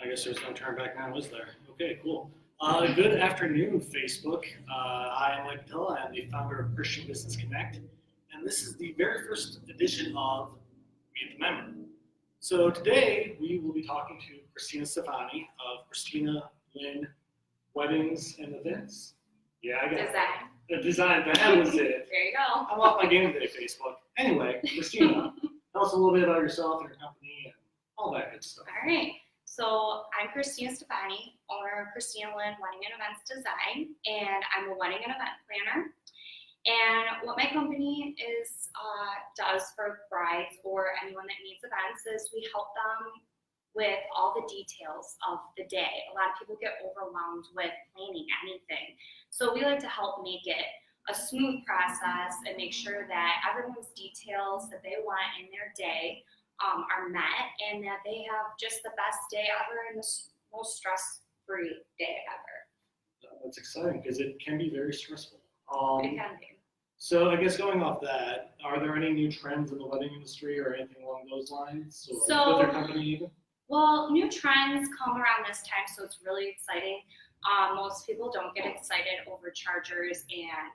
I guess there's no turn back now, is there? Okay, cool. Good afternoon, Facebook. I am Mike Pilla. I'm the founder of Christian Business Connect, and this is the very first edition of Meet the Member. So today we will be talking to Krystina Stefani of Krystina, Lynn, Weddings and Events. Yeah, I got Design. it. Design, that was it. There you go. I'm off my game today, Facebook. Anyway, Krystina, tell us a little bit about yourself and your company and all that good stuff. All right. So I'm Krystina Stefani, owner of Krystina Lynn Wedding and Events Design, and I'm a wedding and event planner. And what my company does for brides or anyone that needs events is we help them with all the details of the day. A lot of people get overwhelmed with planning anything. So we like to help make it a smooth process and make sure that everyone's details that they want in their day are met and that they have just the best day ever and the most stress-free day ever. That's exciting because it can be very stressful. It can be. So I guess going off that, are there any new trends in the wedding industry or anything along those lines? Or with your company even? Well, new trends come around this time, so it's really exciting. Most people don't get excited over chargers and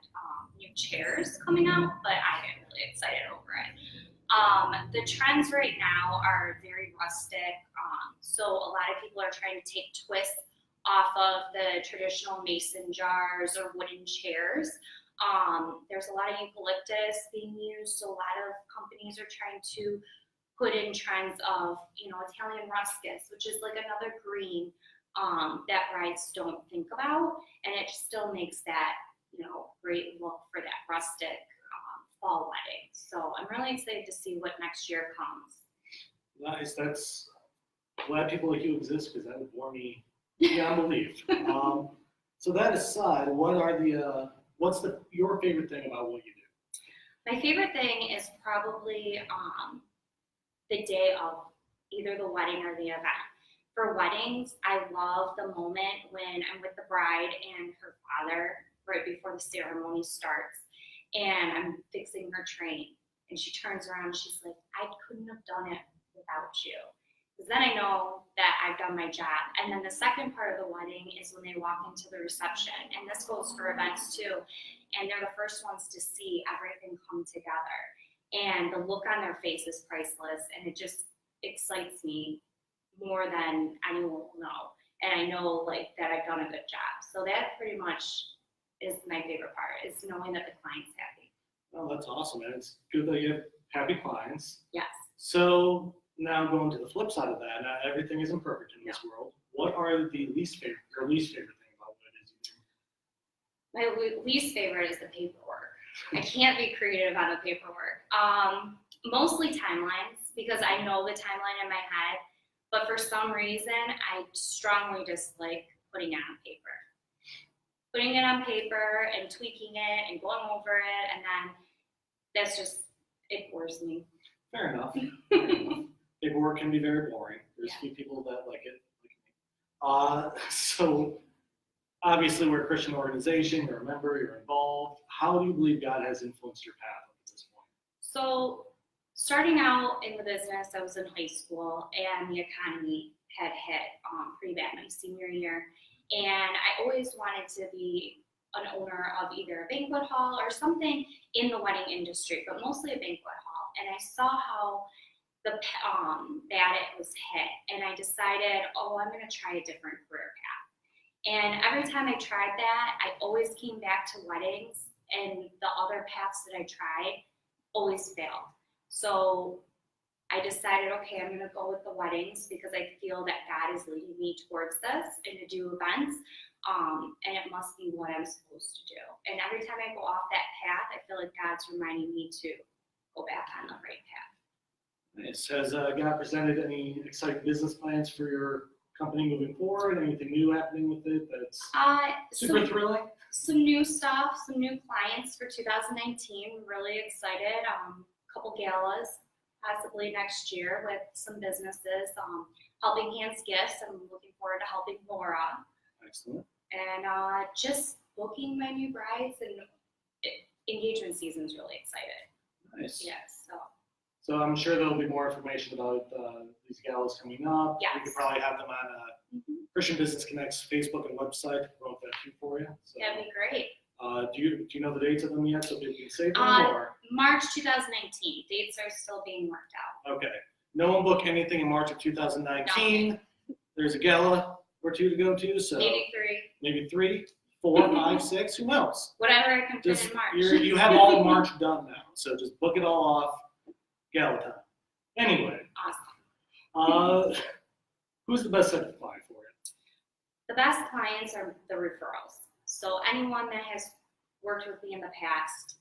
new chairs coming out, but I get really excited over it. The trends right now are very rustic, so a lot of people are trying to take twists off of the traditional mason jars or wooden chairs. There's a lot of eucalyptus being used, so a lot of companies are trying to put in trends of, Italian ruscus, which is like another green that brides don't think about, and it still makes that, great look for that rustic fall wedding. So I'm really excited to see what next year comes. Nice. That's glad people like you exist because that would bore me beyond belief. So that aside, what's your favorite thing about what you do? My favorite thing is probably the day of either the wedding or the event. For weddings, I love the moment when I'm with the bride and her father right before the ceremony starts, and I'm fixing her train, and she turns around and she's like, I couldn't have done it without you. Because then I know that I've done my job. And then the second part of the wedding is when they walk into the reception, and this goes for events too, and they're the first ones to see everything come together. And the look on their face is priceless, and it just excites me more than anyone will know. And I know that I've done a good job. So that pretty much is my favorite part, is knowing that the client's happy. Oh, that's awesome, man. It's good that you have happy clients. Yes. So now going to the flip side of that, not everything isn't perfect in this world. What are the least favorite thing about what it is you do? My least favorite is the paperwork. I can't be creative on the paperwork. Mostly timelines, because I know the timeline in my head, but for some reason, I strongly dislike putting it on paper. Putting it on paper and tweaking it and going over it, and then it bores me. Fair enough. Paperwork can be very boring. There's a few people that like it, like me. So obviously we're a Christian organization, you're a member, you're involved. How do you believe God has influenced your path up to this point? So starting out in the business, I was in high school, and the economy had hit pretty bad my senior year. And I always wanted to be an owner of either a banquet hall or something in the wedding industry, but mostly a banquet hall. And I saw how bad it was hit, and I decided, I'm going to try a different career path. And every time I tried that, I always came back to weddings, and the other paths that I tried always failed. So I decided, okay, I'm going to go with the weddings because I feel that God is leading me towards this and to do events, and it must be what I'm supposed to do. And every time I go off that path, I feel like God's reminding me to go back on the right path. Nice. Has God presented any exciting business plans for your company moving forward? Anything new happening with it that's super thrilling? Some new stuff, some new clients for 2019. We're really excited. A couple galas possibly next year with some businesses. Helping Hands Gifts. I'm looking forward to helping Laura. Excellent. And just booking my new brides, and engagement season's really excited. Nice. Yes. So So I'm sure there'll be more information about these galas coming up. Yes. We could probably have them on Christian Business Connect's Facebook and website. Promote that too for you. So, That'd be great. do you know the dates of them yet, so people can save them? Or? March 2019. Dates are still being worked out. Okay. No one book anything in March of 2019. No. There's a gala or two to go to, so maybe three, 4, 5, 6. Who knows? Whatever I can fit in March. You have all of March done now, so just book it all off. Gala time. Anyway. Awesome. Who's the best set to apply for it? The best clients are the referrals. So anyone that has worked with me in the past,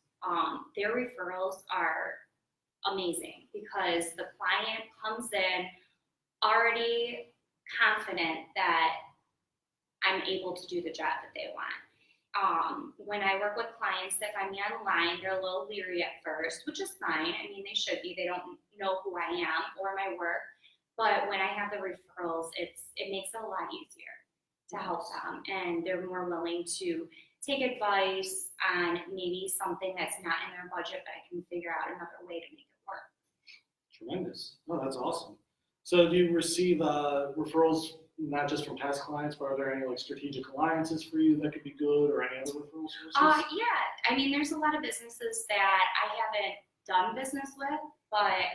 their referrals are amazing because the client comes in already confident that I'm able to do the job that they want. When I work with clients that find me online, they're a little leery at first, which is fine. I mean, they should be. They don't know who I am or my work. But when I have the referrals, it makes it a lot easier to help them. And they're more willing to take advice on maybe something that's not in their budget, but I can figure out another way to make it work. Tremendous. Oh, that's awesome. So do you receive referrals not just from past clients, but are there any like strategic alliances for you that could be good, or any other referral sources? Yeah. I mean, there's a lot of businesses that I haven't done business with, but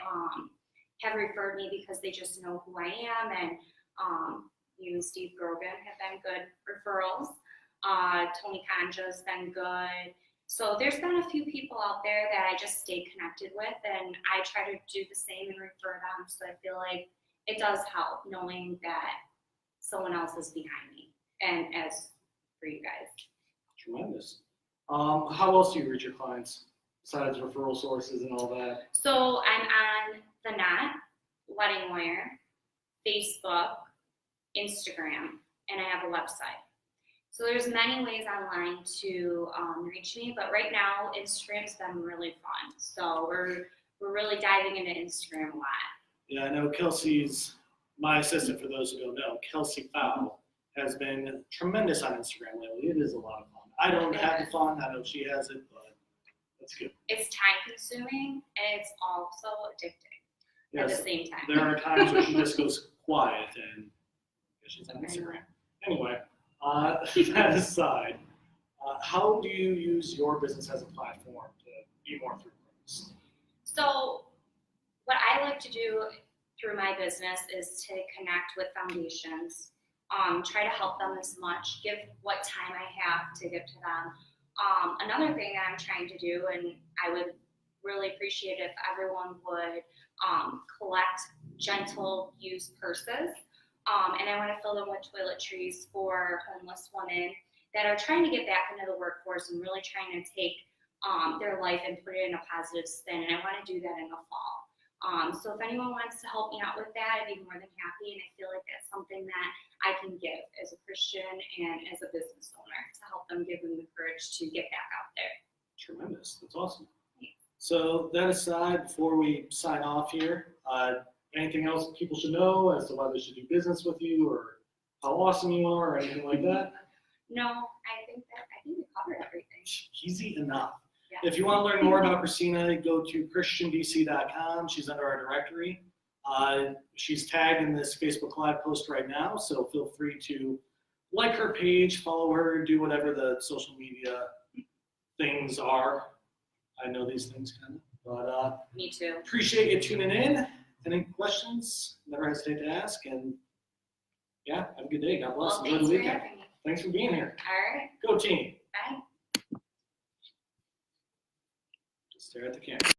have referred me because they just know who I am, and you and Steve Grogan have been good referrals. Tony Conja's been good. So there's been a few people out there that I just stay connected with, and I try to do the same and refer them. So I feel like it does help knowing that someone else is behind me, and as for you guys. Tremendous. How else do you reach your clients besides referral sources and all that? So I'm on The Knot, Wedding Wear, Facebook, Instagram, and I have a website. So there's many ways online to reach me, but right now Instagram's been really fun. So we're really diving into Instagram a lot. Yeah, I know Kelsey's my assistant, for those who don't know. Kelsey Fowl has been tremendous on Instagram lately. It is a lot of fun. I don't have the fun. I know she has it, but that's good. It's time consuming and it's also addicting at the same time. There are times where she just goes quiet and she's on Instagram. Anyway, that aside, how do you use your business as a platform to be more throughput? So what I like to do through my business is to connect with foundations, try to help them as much, give what time I have to give to them. Another thing that I'm trying to do, and I would really appreciate if everyone would collect gentle used purses. And I want to fill them with toiletries for homeless women that are trying to get back into the workforce and really trying to take their life and put it in a positive spin. And I want to do that in the fall. So if anyone wants to help me out with that, I'd be more than happy. And I feel like that's something that I can give as a Christian and as a business owner to help them, give them the courage to get back out there. Tremendous. That's awesome. So that aside, before we sign off here, anything else people should know as to why they should do business with you, or how awesome you are, or anything like that? No, I think we covered everything. Easy enough. Yeah. If you want to learn more about Krystina, go to christiandc.com. She's under our directory. She's tagged in this Facebook Live post right now, so feel free to like her page, follow her, do whatever the social media things are. I know these things kind of, but me too. Appreciate you tuning in. Any questions? Never hesitate to ask. And yeah, have a good day. God bless. Well, Enjoy the weekend. having me. Thanks for being here. All right. Go team. Bye. Just stare at the camera.